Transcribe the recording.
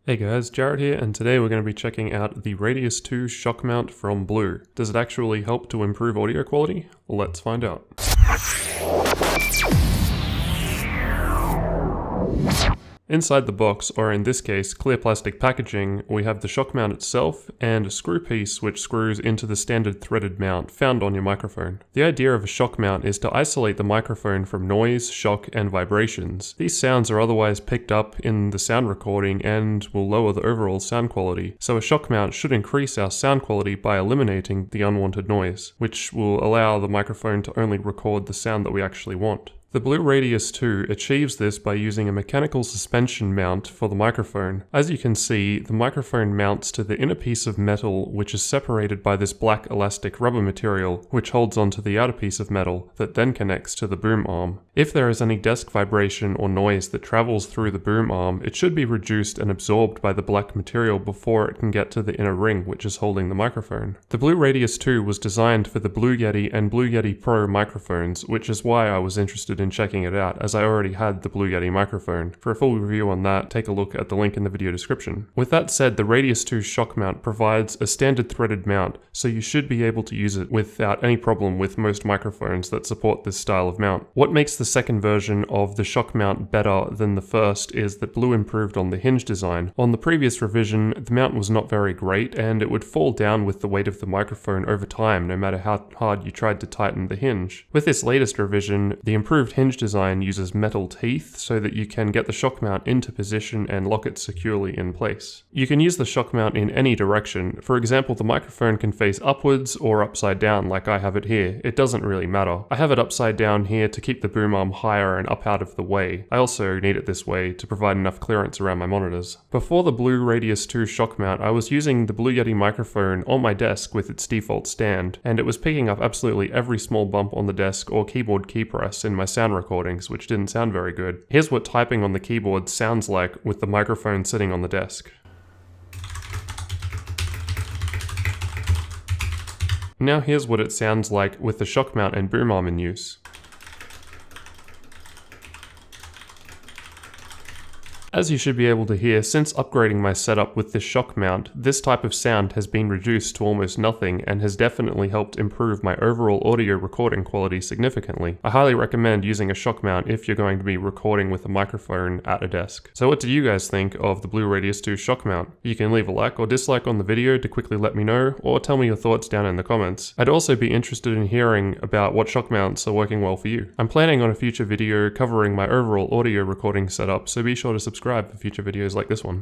Hey guys, Jared here, and today we're going to be checking out the Radius 2 Shockmount from Blue. Does it actually help to improve audio quality? Let's find out. Inside the box, or in this case, clear plastic packaging, we have the shock mount itself and a screw piece which screws into the standard threaded mount found on your microphone. The idea of a shock mount is to isolate the microphone from noise, shock, and vibrations. These sounds are otherwise picked up in the sound recording and will lower the overall sound quality, so a shock mount should increase our sound quality by eliminating the unwanted noise, which will allow the microphone to only record the sound that we actually want. The Blue Radius 2 achieves this by using a mechanical suspension mount for the microphone. As you can see, the microphone mounts to the inner piece of metal which is separated by this black elastic rubber material which holds onto the outer piece of metal that then connects to the boom arm. If there is any desk vibration or noise that travels through the boom arm, it should be reduced and absorbed by the black material before it can get to the inner ring which is holding the microphone. The Blue Radius 2 was designed for the Blue Yeti and Blue Yeti Pro microphones, which is why I was interested in checking it out, as I already had the Blue Yeti microphone. For a full review on that, take a look at the link in the video description. With that said, the Radius 2 shock mount provides a standard threaded mount, so you should be able to use it without any problem with most microphones that support this style of mount. What makes the second version of the shock mount better than the first is that Blue improved on the hinge design. On the previous revision, the mount was not very great, and it would fall down with the weight of the microphone over time, no matter how hard you tried to tighten the hinge. With this latest revision, the improved hinge design uses metal teeth so that you can get the shock mount into position and lock it securely in place. You can use the shock mount in any direction. For example, the microphone can face upwards or upside down like I have it here. It doesn't really matter. I have it upside down here to keep the boom arm higher and up out of the way. I also need it this way to provide enough clearance around my monitors. Before the Blue Radius 2 shock mount, I was using the Blue Yeti microphone on my desk with its default stand, and it was picking up absolutely every small bump on the desk or keyboard key press in my sound recordings, which didn't sound very good. Here's what typing on the keyboard sounds like with the microphone sitting on the desk. Now here's what it sounds like with the shock mount and boom arm in use. As you should be able to hear, since upgrading my setup with this shock mount, this type of sound has been reduced to almost nothing and has definitely helped improve my overall audio recording quality significantly. I highly recommend using a shock mount if you're going to be recording with a microphone at a desk. So what do you guys think of the Blue Radius 2 shock mount? You can leave a like or dislike on the video to quickly let me know, or tell me your thoughts down in the comments. I'd also be interested in hearing about what shock mounts are working well for you. I'm planning on a future video covering my overall audio recording setup, so be sure to subscribe for future videos like this one.